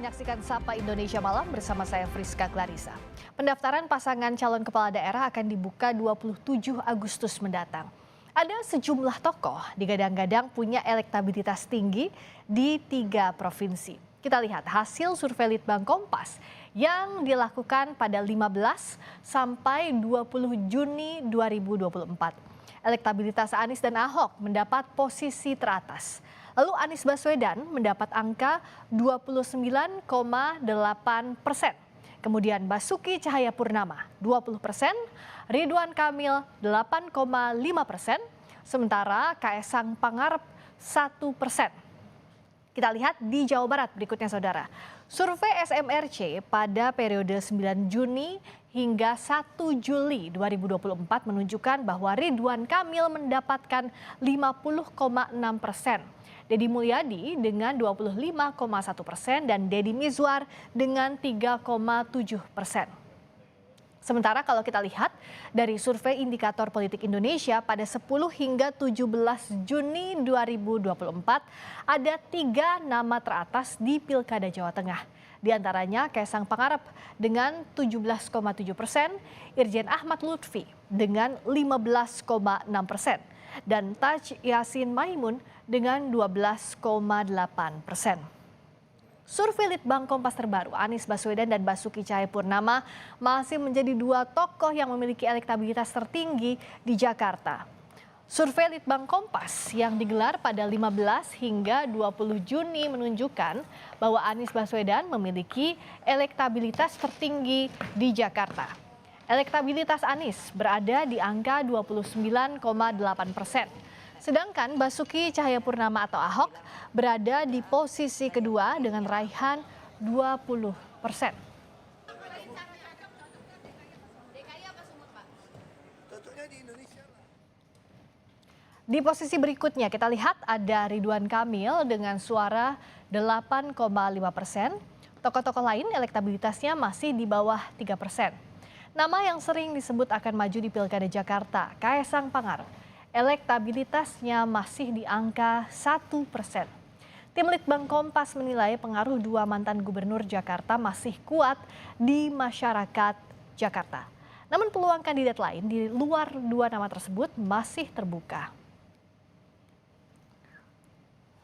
menyaksikan Sapa Indonesia Malam bersama saya Friska Clarissa. Pendaftaran pasangan calon kepala daerah akan dibuka 27 Agustus mendatang. Ada sejumlah tokoh digadang-gadang punya elektabilitas tinggi di 3 provinsi. Kita lihat hasil survei Litbang Kompas yang dilakukan pada 15 sampai 20 Juni 2024. Elektabilitas Anies dan Ahok mendapat posisi teratas. Lalu Anies Baswedan mendapat angka 29,8%. Kemudian Basuki Cahayapurnama 20%, Ridwan Kamil 8,5%, sementara Kaesang Pangarep 1%. Kita lihat di Jawa Barat berikutnya saudara. Survei SMRC pada periode 9 Juni hingga 1 Juli 2024 menunjukkan bahwa Ridwan Kamil mendapatkan 50,6%. Deddy Mulyadi dengan 25,1% dan Deddy Mizwar dengan 3,7%. Sementara kalau kita lihat dari survei Indikator Politik Indonesia pada 10 hingga 17 Juni 2024 ada 3 nama teratas di Pilkada Jawa Tengah. Di antaranya Kaesang Pangarep dengan 17,7%, Irjen Ahmad Lutfi dengan 15,6%, dan Taj Yassin Maimun dengan 12,8%. Survei Litbang Kompas terbaru, Anies Baswedan dan Basuki Cahayapurnama masih menjadi 2 tokoh yang memiliki elektabilitas tertinggi di Jakarta. Survei Litbang Kompas yang digelar pada 15 hingga 20 Juni menunjukkan bahwa Anies Baswedan memiliki elektabilitas tertinggi di Jakarta. Elektabilitas Anies berada di angka 29,8%. Sedangkan Basuki Cahayapurnama atau Ahok berada di posisi kedua dengan raihan 20%. Di posisi berikutnya kita lihat ada Ridwan Kamil dengan suara 8,5%. Tokoh-tokoh lain elektabilitasnya masih di bawah 3%. Nama yang sering disebut akan maju di Pilkada Jakarta, Kaesang Pangarep. Elektabilitasnya masih di angka 1%. Tim Litbang Kompas menilai pengaruh 2 mantan gubernur Jakarta masih kuat di masyarakat Jakarta. Namun peluang kandidat lain di luar 2 nama tersebut masih terbuka.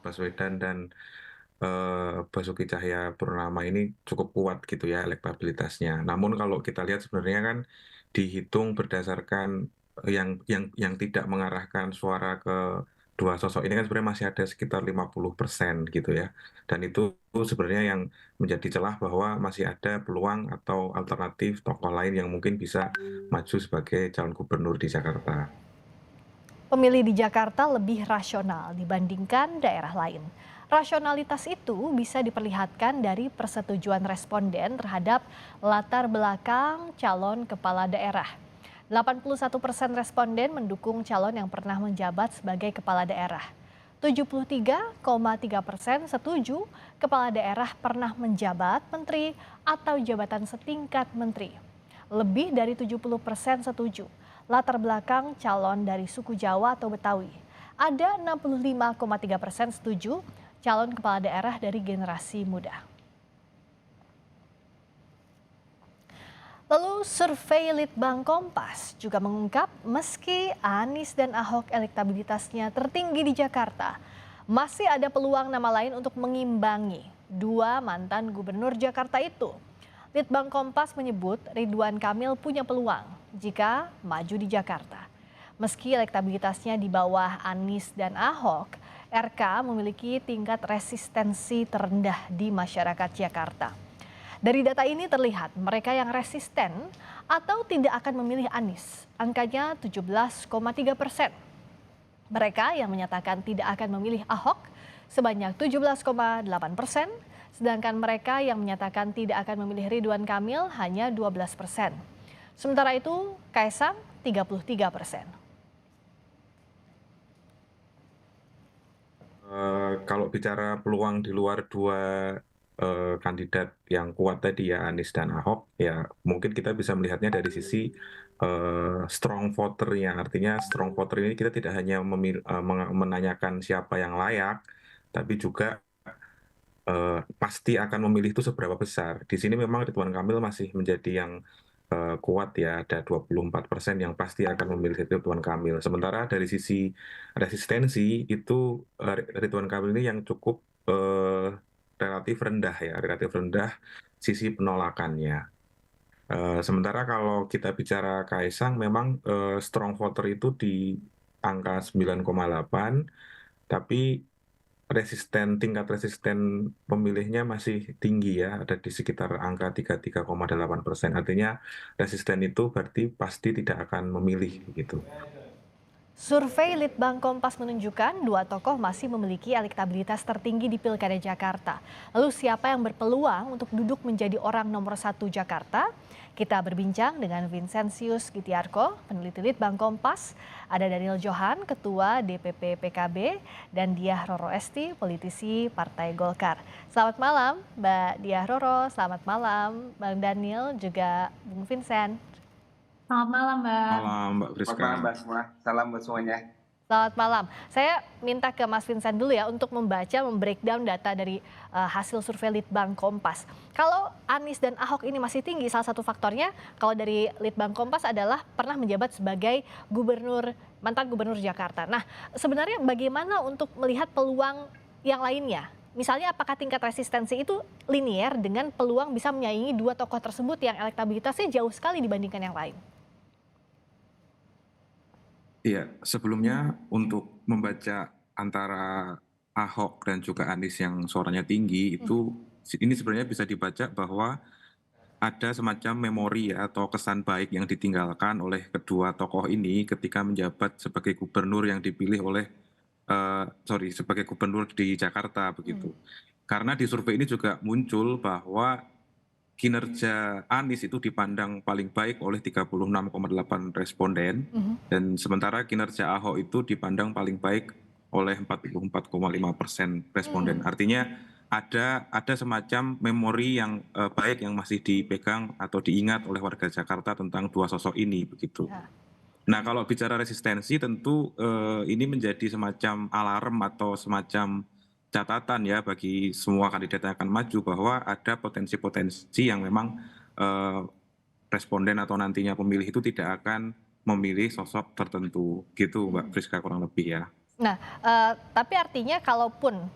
Baswedan dan Basuki Cahayapurnama ini cukup kuat gitu ya elektabilitasnya. Namun kalau kita lihat sebenarnya kan dihitung berdasarkan yang tidak mengarahkan suara ke 2 sosok ini kan sebenarnya masih ada sekitar 50% gitu ya. Dan itu sebenarnya yang menjadi celah bahwa masih ada peluang atau alternatif tokoh lain yang mungkin bisa maju sebagai calon gubernur di Jakarta. Pemilih di Jakarta lebih rasional dibandingkan daerah lain. Rasionalitas itu bisa diperlihatkan dari persetujuan responden terhadap latar belakang calon kepala daerah. 81% responden mendukung calon yang pernah menjabat sebagai kepala daerah. 73,3% setuju kepala daerah pernah menjabat menteri atau jabatan setingkat menteri. Lebih dari 70% setuju latar belakang calon dari suku Jawa atau Betawi. Ada 65,3% setuju calon kepala daerah dari generasi muda. Lalu survei Litbang Kompas juga mengungkap meski Anies dan Ahok elektabilitasnya tertinggi di Jakarta, masih ada peluang nama lain untuk mengimbangi 2 mantan gubernur Jakarta itu. Litbang Kompas menyebut Ridwan Kamil punya peluang jika maju di Jakarta. Meski elektabilitasnya di bawah Anies dan Ahok, RK memiliki tingkat resistensi terendah di masyarakat Jakarta. Dari data ini terlihat mereka yang resisten atau tidak akan memilih Anies, angkanya 17,3%. Mereka yang menyatakan tidak akan memilih Ahok sebanyak 17,8%, sedangkan mereka yang menyatakan tidak akan memilih Ridwan Kamil hanya 12%. Sementara itu Kaesang 33%. Kalau bicara peluang di luar 2 kandidat yang kuat tadi ya Anies dan Ahok, ya mungkin kita bisa melihatnya dari sisi strong voter-nya. Artinya strong voter ini kita tidak hanya menanyakan siapa yang layak, tapi juga pasti akan memilih itu seberapa besar. Di sini memang Ridwan Kamil masih menjadi yang kuat ya, ada 24% yang pasti akan memilih Ridwan Kamil. Sementara dari sisi resistensi itu Ridwan Kamil ini yang cukup relatif rendah ya, relatif rendah sisi penolakannya. Sementara kalau kita bicara Kaisang, memang strong voter itu di angka 9,8, tapi tingkat resisten pemilihnya masih tinggi ya, ada di sekitar angka 33,8%. Artinya resisten itu berarti pasti tidak akan memilih begitu. Survei Litbang Kompas menunjukkan dua tokoh masih memiliki elektabilitas tertinggi di Pilkada Jakarta. Lalu siapa yang berpeluang untuk duduk menjadi orang nomor 1 Jakarta? Kita berbincang dengan Vincentius Gitiarko, peneliti Litbang Kompas, ada Daniel Johan, Ketua DPP PKB, dan Diah Roro Esti, politisi Partai Golkar. Selamat malam Mbak Diah Roro, selamat malam Bang Daniel, juga Bung Vincent. Selamat malam, Mbak. Malam Mbak Selamat Friska. malam Mbak semua. Salam buat semuanya. Selamat malam. Saya minta ke Mas Vincent dulu ya untuk membreakdown data dari hasil survei Litbang Kompas. Kalau Anies dan Ahok ini masih tinggi, salah satu faktornya kalau dari Litbang Kompas adalah pernah menjabat sebagai mantan gubernur Jakarta. Nah, sebenarnya bagaimana untuk melihat peluang yang lainnya? Misalnya apakah tingkat resistensi itu linier dengan peluang bisa menyaingi dua tokoh tersebut yang elektabilitasnya jauh sekali dibandingkan yang lain? Iya, sebelumnya untuk membaca antara Ahok dan juga Anies yang suaranya tinggi itu ini sebenarnya bisa dibaca bahwa ada semacam memori atau kesan baik yang ditinggalkan oleh kedua tokoh ini ketika menjabat sebagai gubernur yang dipilih oleh sebagai gubernur di Jakarta begitu. Karena di survei ini juga muncul bahwa kinerja Anies itu dipandang paling baik oleh 36,8 responden dan sementara kinerja Ahok itu dipandang paling baik oleh 44,5% responden. Artinya ada semacam memori yang baik yang masih dipegang atau diingat oleh warga Jakarta tentang dua sosok ini begitu. Ya. Nah, kalau bicara resistensi tentu ini menjadi semacam alarm atau semacam catatan ya bagi semua kandidat yang akan maju bahwa ada potensi-potensi yang memang responden atau nantinya pemilih itu tidak akan memilih sosok tertentu gitu Mbak Friska kurang lebih ya. Nah, tapi artinya kalaupun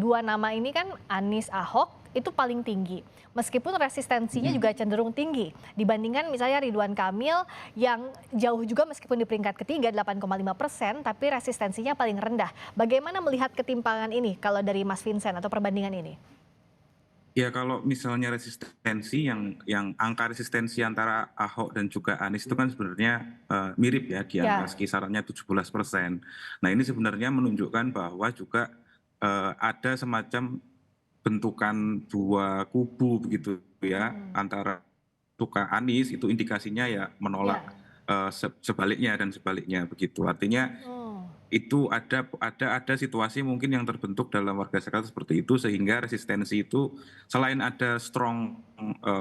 dua nama ini kan Anies Ahok itu paling tinggi. Meskipun resistensinya juga cenderung tinggi dibandingkan misalnya Ridwan Kamil yang jauh juga meskipun di peringkat ketiga 8,5%, tapi resistensinya paling rendah. Bagaimana melihat ketimpangan ini kalau dari Mas Vincent atau perbandingan ini? Ya kalau misalnya resistensi yang angka resistensi antara Ahok dan juga Anies itu kan sebenarnya mirip ya di angka kisarannya 17%. Nah ini sebenarnya menunjukkan bahwa juga ada semacam bentukan dua kubu begitu ya antara suka Anies itu indikasinya ya menolak sebaliknya dan sebaliknya begitu. Artinya itu ada situasi mungkin yang terbentuk dalam warga Jakarta seperti itu sehingga resistensi itu selain ada strong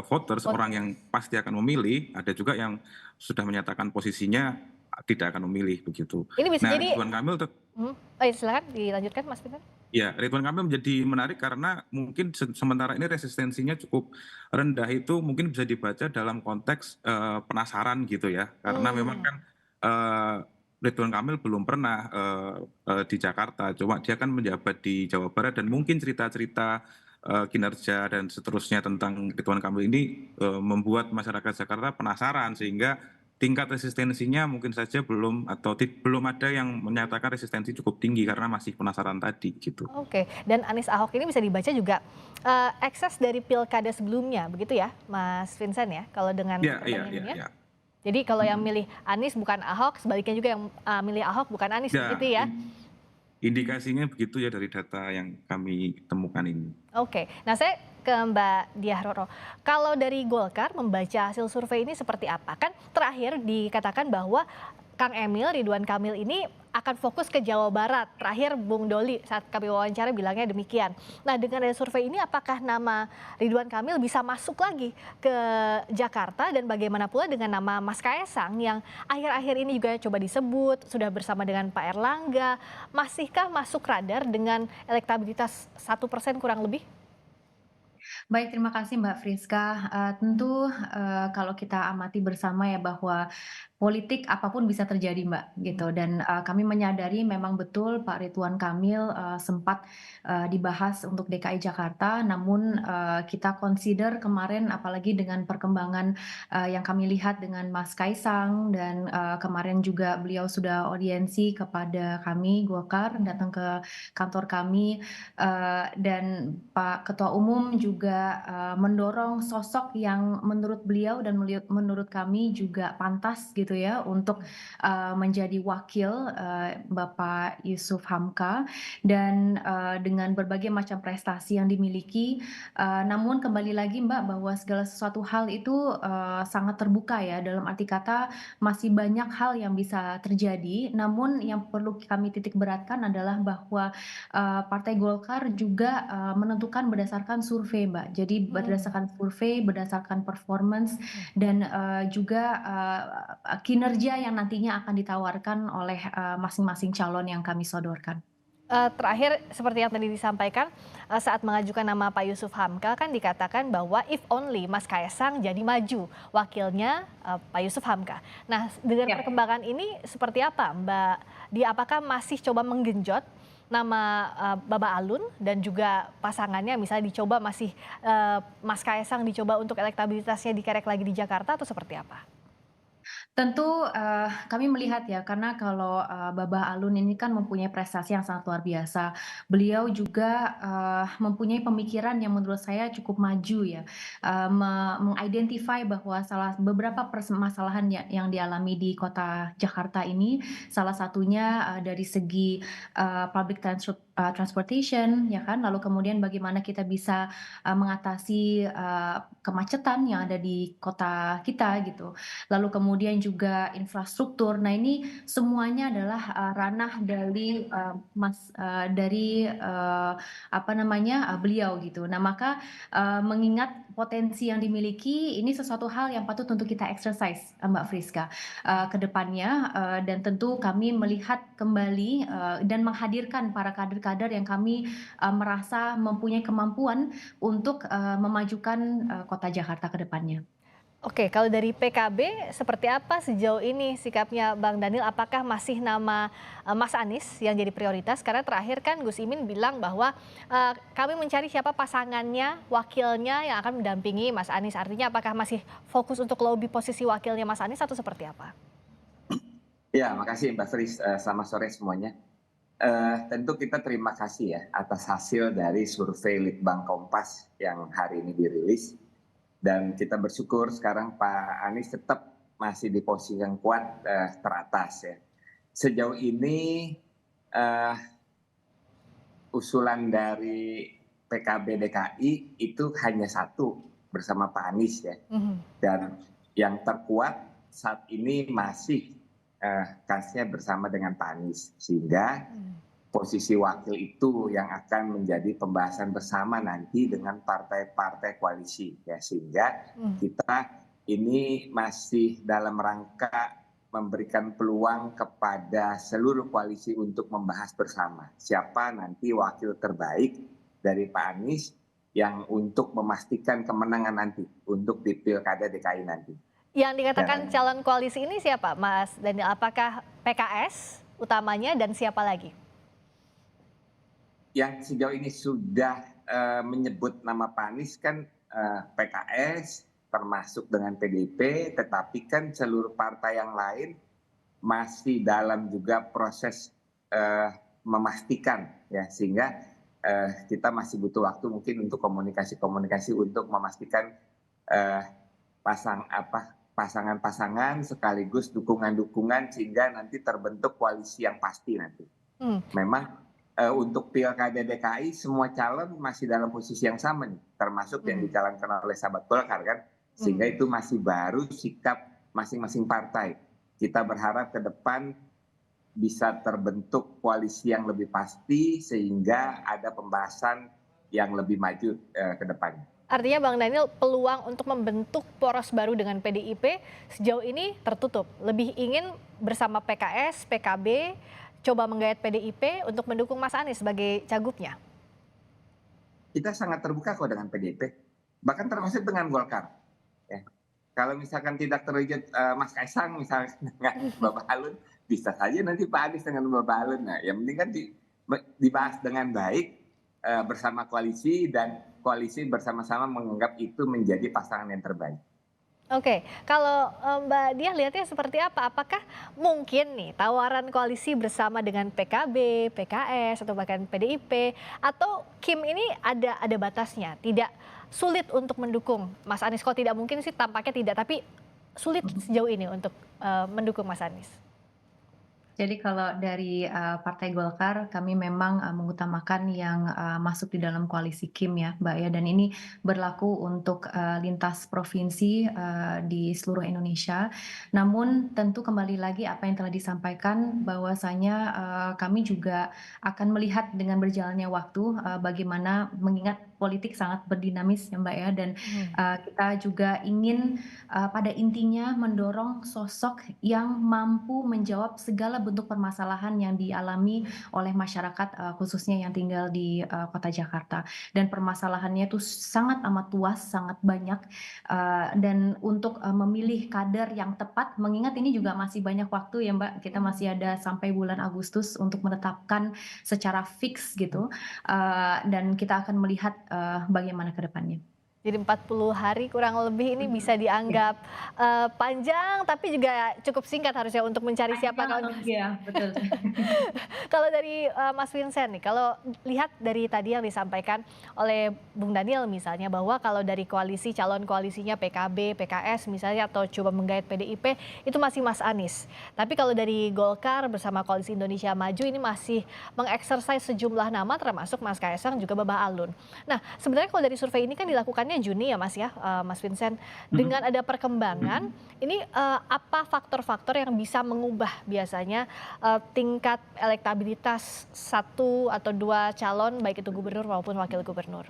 voters orang yang pasti akan memilih, ada juga yang sudah menyatakan posisinya tidak akan memilih begitu. Ini bisa jadi Ridwan Kamil silakan dilanjutkan Mas Vincent. Ya, Ridwan Kamil menjadi menarik karena mungkin sementara ini resistensinya cukup rendah itu mungkin bisa dibaca dalam konteks penasaran gitu ya. Karena memang kan Ridwan Kamil belum pernah di Jakarta, cuma dia kan menjabat di Jawa Barat dan mungkin cerita-cerita kinerja dan seterusnya tentang Ridwan Kamil ini membuat masyarakat Jakarta penasaran sehingga tingkat resistensinya mungkin saja belum ada yang menyatakan resistensi cukup tinggi karena masih penasaran tadi gitu. Oke, dan Anies Ahok ini bisa dibaca juga ekses dari pilkada sebelumnya, begitu ya, Mas Vincent ya? Kalau dengan perbandingannya. Iya. Jadi kalau yang milih Anies bukan Ahok, sebaliknya juga yang milih Ahok bukan Anies, begitu ya? Indikasinya begitu ya dari data yang kami temukan ini. Oke, nah saya ke Mbak Diah Roro. Kalau dari Golkar membaca hasil survei ini seperti apa? Kan terakhir dikatakan bahwa Kang Emil, Ridwan Kamil ini akan fokus ke Jawa Barat. Terakhir Bung Doli saat kami wawancara bilangnya demikian. Nah dengan ada survei ini apakah nama Ridwan Kamil bisa masuk lagi ke Jakarta dan bagaimana pula dengan nama Mas Kaisang yang akhir-akhir ini juga coba disebut sudah bersama dengan Pak Erlangga. Masihkah masuk radar dengan elektabilitas 1% kurang lebih? Baik, terima kasih Mbak Friska. Tentu, kalau kita amati bersama ya bahwa politik apapun bisa terjadi Mbak, gitu. Dan, kami menyadari memang betul Pak Ridwan Kamil, sempat, dibahas untuk DKI Jakarta, namun, kita consider kemarin apalagi dengan perkembangan, yang kami lihat dengan Mas Kaisang dan, kemarin juga beliau sudah audiensi kepada kami Golkar, datang ke kantor kami, dan Pak Ketua Umum juga, mendorong sosok yang menurut beliau dan menurut kami juga pantas gitu ya untuk, menjadi wakil, Bapak Yusuf Hamka dan, dengan berbagai macam prestasi yang dimiliki, namun kembali lagi Mbak bahwa segala sesuatu hal itu, sangat terbuka ya dalam arti kata masih banyak hal yang bisa terjadi, namun yang perlu kami titik beratkan adalah bahwa Partai Golkar juga, menentukan berdasarkan survei, Mbak. Jadi berdasarkan survei, berdasarkan performance dan, juga, kinerja yang nantinya akan ditawarkan oleh, masing-masing calon yang kami sodorkan. Terakhir seperti yang tadi disampaikan, saat mengajukan nama Pak Yusuf Hamka kan dikatakan bahwa if only Mas Kaisang jadi maju, wakilnya, Pak Yusuf Hamka. Nah, dengan Ya. perkembangan ini seperti apa Mbak Dia? Apakah masih coba menggenjot nama, Baba Alun dan juga pasangannya misalnya dicoba masih, Mas Kaisang dicoba untuk elektabilitasnya dikerek lagi di Jakarta atau seperti apa? Tentu, kami melihat ya, karena kalau, Babah Alun ini kan mempunyai prestasi yang sangat luar biasa. Beliau juga, mempunyai pemikiran yang menurut saya cukup maju ya, meng-identify bahwa beberapa permasalahan yang dialami di kota Jakarta ini, salah satunya, dari segi, public transportation ya kan, lalu kemudian bagaimana kita bisa, mengatasi, kemacetan yang ada di kota kita gitu. Lalu kemudian juga infrastruktur. Nah, ini semuanya adalah, ranah apa namanya, beliau gitu. Nah, maka, mengingat potensi yang dimiliki, ini sesuatu hal yang patut untuk kita exercise, Mbak Friska, ke depannya, dan tentu kami melihat kembali, dan menghadirkan para kader-kader yang kami, merasa mempunyai kemampuan untuk, memajukan, kota Jakarta ke depannya. Oke, kalau dari PKB seperti apa sejauh ini sikapnya Bang Daniel? Apakah masih nama, Mas Anies yang jadi prioritas? Karena terakhir kan Gus Imin bilang bahwa, kami mencari siapa pasangannya, wakilnya yang akan mendampingi Mas Anies. Artinya apakah masih fokus untuk lobby posisi wakilnya Mas Anies atau seperti apa? Ya, makasih Mbak Fris. Selamat sore semuanya. Tentu kita terima kasih ya atas hasil dari survei Litbang Kompas yang hari ini dirilis. Dan kita bersyukur sekarang Pak Anies tetap masih di posisi yang kuat, teratas ya. Sejauh ini usulan dari PKB DKI itu hanya satu bersama Pak Anies ya. Dan yang terkuat saat ini masih kasnya bersama dengan Pak Anies. Sehingga posisi wakil itu yang akan menjadi pembahasan bersama nanti dengan partai-partai koalisi ya, sehingga kita ini masih dalam rangka memberikan peluang kepada seluruh koalisi untuk membahas bersama siapa nanti wakil terbaik dari Pak Anies yang untuk memastikan kemenangan nanti untuk di Pilkada DKI nanti. Yang dikatakan calon koalisi ini siapa Mas Daniel? Apakah PKS utamanya dan siapa lagi? Yang sejauh ini sudah menyebut nama Pak Anies kan PKS termasuk dengan PDIP, tetapi kan seluruh partai yang lain masih dalam juga proses memastikan ya, sehingga kita masih butuh waktu mungkin untuk komunikasi untuk memastikan pasangan-pasangan sekaligus dukungan-dukungan sehingga nanti terbentuk koalisi yang pasti nanti. Memang untuk Pilkada DKI semua calon masih dalam posisi yang sama nih, termasuk yang dicalonkan oleh sahabat Golkar kan, sehingga itu masih baru sikap masing-masing partai. Kita berharap ke depan bisa terbentuk koalisi yang lebih pasti sehingga ada pembahasan yang lebih maju ke depannya. Artinya Bang Daniel peluang untuk membentuk poros baru dengan PDIP sejauh ini tertutup. Lebih ingin bersama PKS, PKB, coba menggayat PDIP untuk mendukung Mas Anies sebagai cagupnya. Kita sangat terbuka kok dengan PDIP. bahkan termasuk dengan Golkar. Ya. Kalau misalkan tidak terwujud Mas Kaisang misalnya dengan Bapak Alun, bisa saja nanti Pak Anies dengan Bapak Alun. Nah, yang penting kan dibahas dengan baik bersama koalisi, dan koalisi bersama-sama menganggap itu menjadi pasangan yang terbaik. Oke, kalau Mbak Diah lihatnya seperti apa? Apakah mungkin nih tawaran koalisi bersama dengan PKB, PKS, atau bahkan PDIP, atau Kim ini ada batasnya, tidak sulit untuk mendukung Mas Anies? Kalau tidak mungkin sih tampaknya tidak, tapi sulit sejauh ini untuk mendukung Mas Anies. Jadi kalau dari Partai Golkar, kami memang mengutamakan yang masuk di dalam koalisi Kim ya, Mbak ya. Dan ini berlaku untuk lintas provinsi di seluruh Indonesia. Namun tentu kembali lagi apa yang telah disampaikan, bahwasanya kami juga akan melihat dengan berjalannya waktu bagaimana, mengingat politik sangat berdinamis ya Mbak ya. Dan kita juga ingin pada intinya mendorong sosok yang mampu menjawab segala bentuk permasalahan yang dialami oleh masyarakat khususnya yang tinggal di kota Jakarta. Dan permasalahannya itu sangat amat luas, sangat banyak, dan untuk memilih kader yang tepat, mengingat ini juga masih banyak waktu ya Mbak, kita masih ada sampai bulan Agustus untuk menetapkan secara fix gitu, dan kita akan melihat bagaimana ke depannya. Jadi 40 hari kurang lebih ini bisa dianggap panjang, tapi juga cukup singkat harusnya untuk mencari siapa kawan. Iya, betul. Kalau dari Mas Vincent nih, kalau lihat dari tadi yang disampaikan oleh Bung Daniel misalnya, bahwa kalau dari koalisi, calon koalisinya PKB, PKS misalnya, atau coba menggait PDIP, itu masih Mas Anies. Tapi kalau dari Golkar bersama Koalisi Indonesia Maju ini masih mengeksersis sejumlah nama, termasuk Mas Kaisang juga Bapak Alun. Nah, sebenarnya kalau dari survei ini kan dilakukannya Juni ya Mas ya, Mas Vincent. Dengan ada perkembangan, ini apa faktor-faktor yang bisa mengubah biasanya tingkat elektabilitas satu atau dua calon, baik itu gubernur maupun wakil gubernur?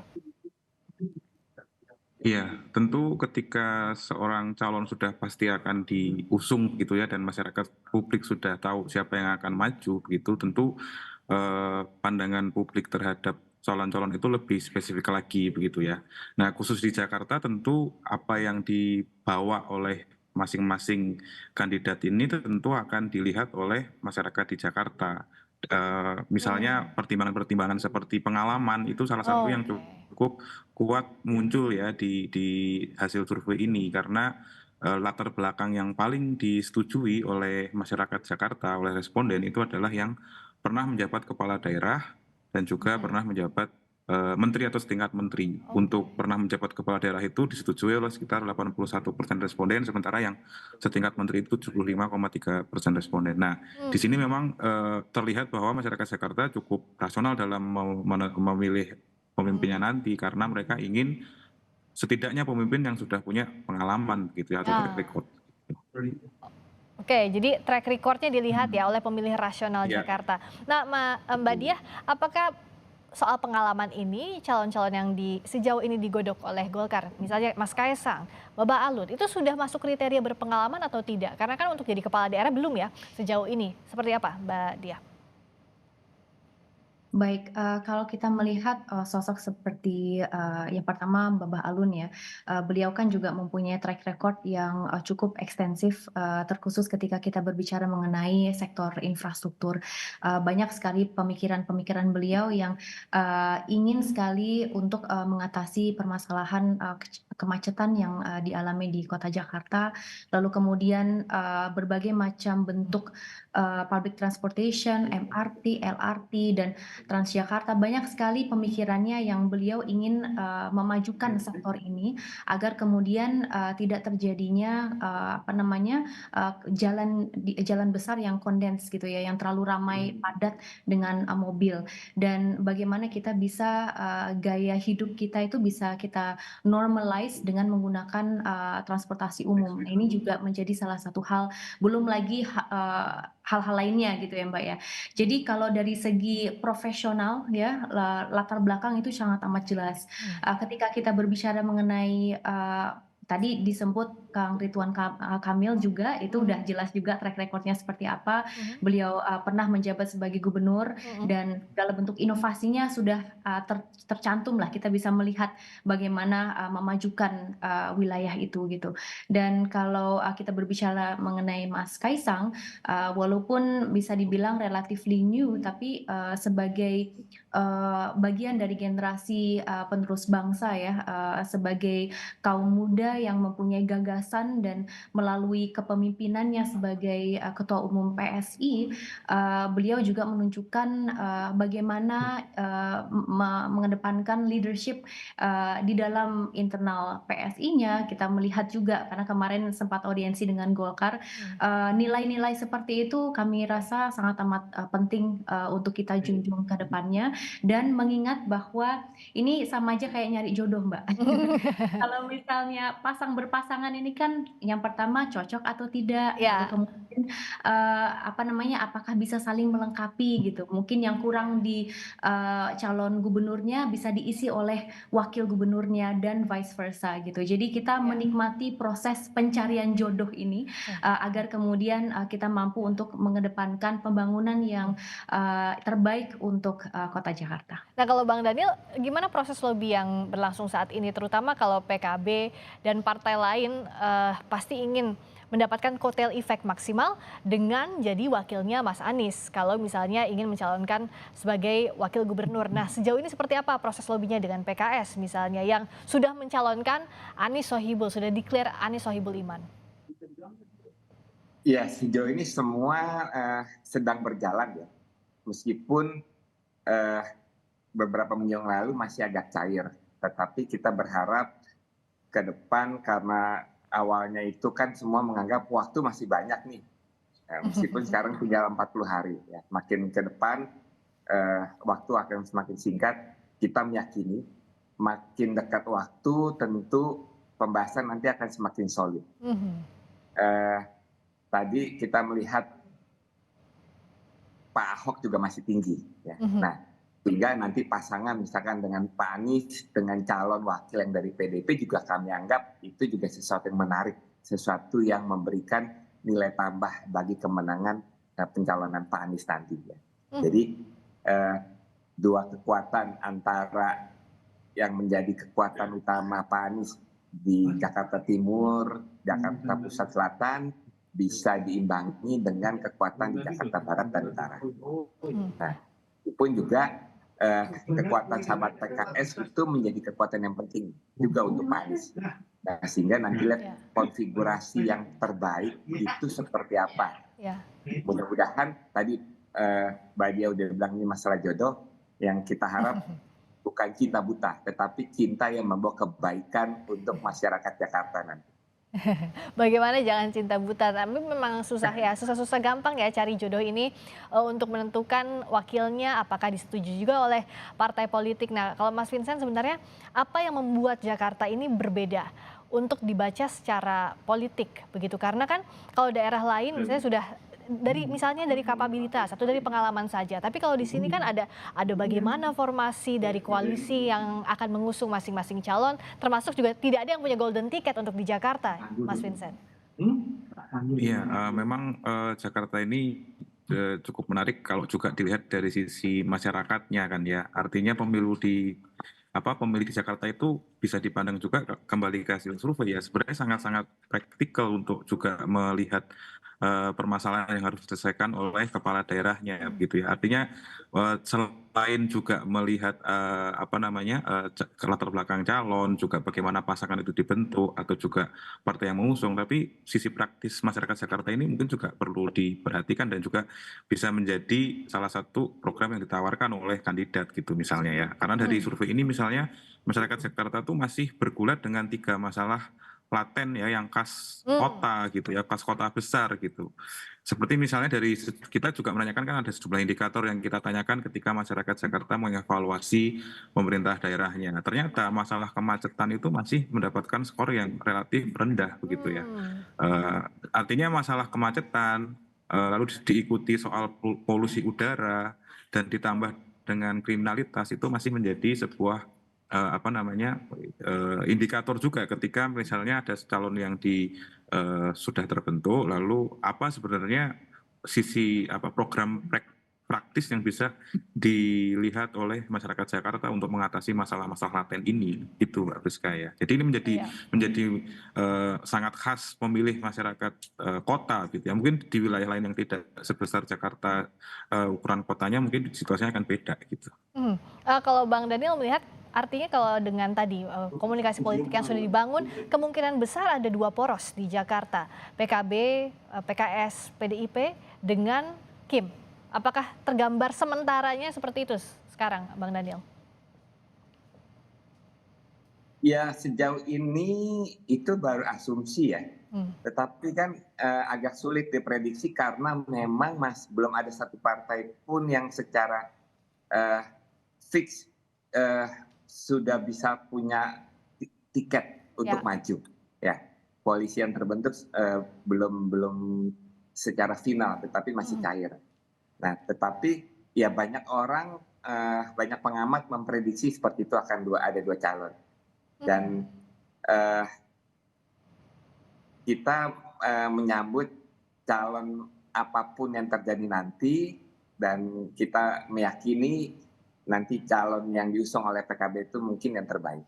Iya, tentu ketika seorang calon sudah pasti akan diusung gitu ya, dan masyarakat publik sudah tahu siapa yang akan maju gitu, tentu pandangan publik terhadap calon-calon itu lebih spesifik lagi begitu ya. Nah, khusus di Jakarta tentu apa yang dibawa oleh masing-masing kandidat ini tentu akan dilihat oleh masyarakat di Jakarta. Misalnya pertimbangan-pertimbangan seperti pengalaman itu salah satu yang cukup kuat muncul ya di hasil survei ini, karena latar belakang yang paling disetujui oleh masyarakat Jakarta, oleh responden itu adalah yang pernah menjabat kepala daerah dan juga pernah menjabat menteri atau setingkat menteri. Untuk pernah menjabat kepala daerah itu disetujui oleh sekitar 81% responden, sementara yang setingkat menteri itu 75,3% responden. Nah, di sini memang terlihat bahwa masyarakat Jakarta cukup rasional dalam memilih pemimpinnya nanti, karena mereka ingin setidaknya pemimpin yang sudah punya pengalaman gitu ya, atau track record. Oke, jadi track recordnya dilihat ya oleh pemilih rasional Jakarta. Nah, Mbak Diah, apakah soal pengalaman ini calon-calon yang sejauh ini digodok oleh Golkar, misalnya Mas Kaisang, Bapak Alun, itu sudah masuk kriteria berpengalaman atau tidak? Karena kan untuk jadi kepala daerah belum ya sejauh ini. Seperti apa Mbak Diah? Baik, kalau kita melihat sosok seperti yang pertama Bapak Alun ya, beliau kan juga mempunyai track record yang cukup ekstensif, terkhusus ketika kita berbicara mengenai sektor infrastruktur. Banyak sekali pemikiran-pemikiran beliau yang ingin sekali untuk mengatasi permasalahan kemacetan yang dialami di kota Jakarta, lalu kemudian berbagai macam bentuk public transportation, MRT, LRT, dan Transjakarta. Banyak sekali pemikirannya yang beliau ingin memajukan sektor ini agar kemudian tidak terjadinya jalan besar yang kondens gitu ya, yang terlalu ramai padat dengan mobil, dan bagaimana kita bisa gaya hidup kita itu bisa kita normalize dengan menggunakan transportasi umum. Nah, ini juga menjadi salah satu hal, belum lagi hal-hal lainnya gitu ya Mbak ya. Jadi kalau dari segi profesional ya, latar belakang itu sangat amat jelas. Ketika kita berbicara mengenai tadi disebut Kang Ridwan Kamil juga, itu udah jelas juga track record-nya seperti apa. Beliau pernah menjabat sebagai gubernur dan dalam bentuk inovasinya sudah tercantum lah, kita bisa melihat bagaimana memajukan wilayah itu gitu. Dan kalau kita berbicara mengenai Mas Kaisang, walaupun bisa dibilang relatively new, tapi sebagai bagian dari generasi penerus bangsa ya, sebagai kaum muda yang mempunyai gagasan dan melalui kepemimpinannya sebagai Ketua Umum PSI, beliau juga menunjukkan bagaimana mengedepankan leadership di dalam internal PSI-nya. Kita melihat juga karena kemarin sempat audiensi dengan Golkar, nilai-nilai seperti itu kami rasa sangat amat penting untuk kita junjung ke depannya, dan mengingat bahwa ini sama aja kayak nyari jodoh, Mbak. Kalau misalnya berpasangan ini kan yang pertama cocok atau tidak, lalu kemudian apakah bisa saling melengkapi gitu. Mungkin yang kurang di calon gubernurnya bisa diisi oleh wakil gubernurnya dan vice versa gitu. Jadi kita menikmati proses pencarian jodoh ini agar kemudian kita mampu untuk mengedepankan pembangunan yang terbaik untuk Kota Jakarta. Nah, kalau Bang Daniel, gimana proses lobby yang berlangsung saat ini, terutama kalau PKB dan partai lain pasti ingin mendapatkan kotel efek maksimal dengan jadi wakilnya Mas Anies kalau misalnya ingin mencalonkan sebagai wakil gubernur. Nah, sejauh ini seperti apa proses lobbynya dengan PKS misalnya yang sudah mencalonkan Anies Sohibul, sudah declare Anies Sohibul Iman? Ya, sejauh ini semua sedang berjalan ya, meskipun beberapa minggu yang lalu masih agak cair, tetapi kita berharap ke depan karena awalnya itu kan semua menganggap waktu masih banyak nih, meskipun sekarang tinggal 40 hari ya, makin ke depan waktu akan semakin singkat. Kita meyakini makin dekat waktu tentu pembahasan nanti akan semakin solid. Tadi kita melihat Pak Ahok juga masih tinggi ya. Nah, sehingga nanti pasangan misalkan dengan Pak Anies dengan calon wakil yang dari PDIP juga kami anggap itu juga sesuatu yang menarik, sesuatu yang memberikan nilai tambah bagi kemenangan pencalonan Pak Anies nanti ya. Jadi dua kekuatan antara yang menjadi kekuatan utama Pak Anies di Jakarta Timur, Jakarta Pusat Selatan bisa diimbangi dengan kekuatan di Jakarta Barat dan Utara. Nah, itu pun juga kekuatan sahabat PKS itu menjadi kekuatan yang penting juga untuk Pak Anies. Nah, sehingga nanti lihat konfigurasi yang terbaik itu seperti apa. Mudah-mudahan tadi Mbak Dia udah bilang ini masalah jodoh, yang kita harap bukan cinta buta, tetapi cinta yang membawa kebaikan untuk masyarakat Jakarta nanti. Bagaimana jangan cinta buta, tapi memang susah ya, susah-susah gampang ya cari jodoh ini untuk menentukan wakilnya apakah disetujui juga oleh partai politik. Nah, kalau Mas Vincent sebenarnya apa yang membuat Jakarta ini berbeda untuk dibaca secara politik begitu? Karena kan kalau daerah lain misalnya sudah misalnya dari kapabilitas atau dari pengalaman saja. Tapi kalau di sini kan ada bagaimana formasi dari koalisi yang akan mengusung masing-masing calon, termasuk juga tidak ada yang punya golden ticket untuk di Jakarta, Mas Vincent. Iya, memang Jakarta ini cukup menarik kalau juga dilihat dari sisi masyarakatnya kan ya. Artinya pemilih di Jakarta itu bisa dipandang juga kembali ke hasil survei ya. Sebenarnya sangat-sangat praktikal untuk juga melihat permasalahan yang harus diselesaikan oleh kepala daerahnya begitu ya. Artinya selain juga melihat latar belakang calon, juga bagaimana pasangan itu dibentuk atau juga partai yang mengusung, tapi sisi praktis masyarakat Jakarta ini mungkin juga perlu diperhatikan dan juga bisa menjadi salah satu program yang ditawarkan oleh kandidat gitu misalnya ya. Karena dari survei ini misalnya masyarakat Jakarta tuh masih bergulat dengan 3 masalah laten ya, yang khas kota gitu ya, khas kota besar gitu. Seperti misalnya kita juga menanyakan kan ada sejumlah indikator yang kita tanyakan ketika masyarakat Jakarta mengevaluasi pemerintah daerahnya. Nah, ternyata masalah kemacetan itu masih mendapatkan skor yang relatif rendah begitu ya. Artinya masalah kemacetan lalu diikuti soal polusi udara dan ditambah dengan kriminalitas itu masih menjadi sebuah apa namanya, indikator juga ketika misalnya ada calon yang sudah terbentuk, lalu apa sebenarnya sisi program praktis yang bisa dilihat oleh masyarakat Jakarta untuk mengatasi masalah-masalah laten ini, itu Mbak Priska ya. Jadi ini menjadi sangat khas pemilih masyarakat kota gitu ya. Mungkin di wilayah lain yang tidak sebesar Jakarta, ukuran kotanya mungkin situasinya akan beda gitu. Kalau Bang Daniel melihat, artinya kalau dengan tadi komunikasi politik yang sudah dibangun, kemungkinan besar ada 2 poros di Jakarta, PKB, PKS, PDIP dengan Kim. Apakah tergambar sementaranya seperti itu sekarang, Bang Daniel? Ya, sejauh ini itu baru asumsi ya. Tetapi kan agak sulit diprediksi karena memang belum ada satu partai pun yang secara fix sudah bisa punya tiket untuk maju. Ya, koalisi yang terbentuk belum secara final, tetapi masih cair. Nah, tetapi ya banyak orang, banyak pengamat memprediksi seperti itu akan ada 2 calon. Dan kita menyambut calon apapun yang terjadi nanti, dan kita meyakini nanti calon yang diusung oleh PKB itu mungkin yang terbaik.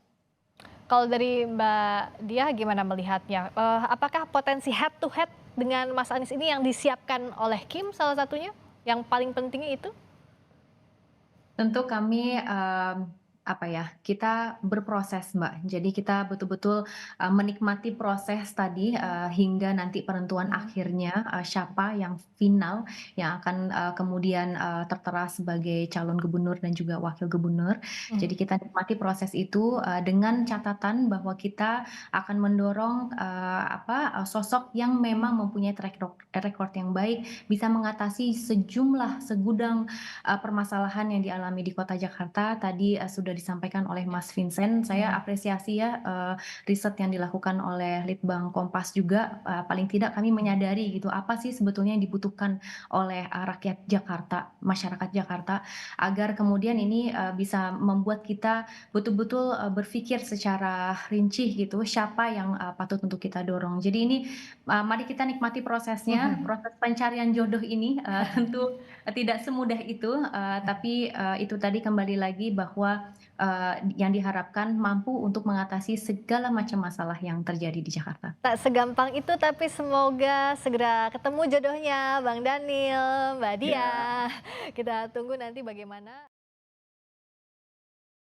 Kalau dari Mbak Diah gimana melihatnya? Apakah potensi head to head dengan Mas Anies ini yang disiapkan oleh Kim salah satunya? Yang paling pentingnya itu? Tentu kami kita berproses Mbak. Jadi kita betul-betul menikmati proses tadi hingga nanti penentuan akhirnya siapa yang final yang akan kemudian tertera sebagai calon gubernur dan juga wakil gubernur. Jadi kita nikmati proses itu dengan catatan bahwa kita akan mendorong sosok yang memang mempunyai track record yang baik, bisa mengatasi segudang permasalahan yang dialami di Kota Jakarta. Tadi sudah disampaikan oleh Mas Vincent, saya apresiasi ya riset yang dilakukan oleh Litbang Kompas juga, paling tidak kami menyadari gitu apa sih sebetulnya yang dibutuhkan oleh rakyat Jakarta, masyarakat Jakarta, agar kemudian ini bisa membuat kita betul-betul berpikir secara rinci gitu siapa yang patut untuk kita dorong. Jadi ini mari kita nikmati prosesnya, proses pencarian jodoh ini tentu tidak semudah itu, tapi itu tadi kembali lagi bahwa yang diharapkan mampu untuk mengatasi segala macam masalah yang terjadi di Jakarta. Tak segampang itu, tapi semoga segera ketemu jodohnya Bang Daniel, Mbak Diah. Kita tunggu nanti bagaimana.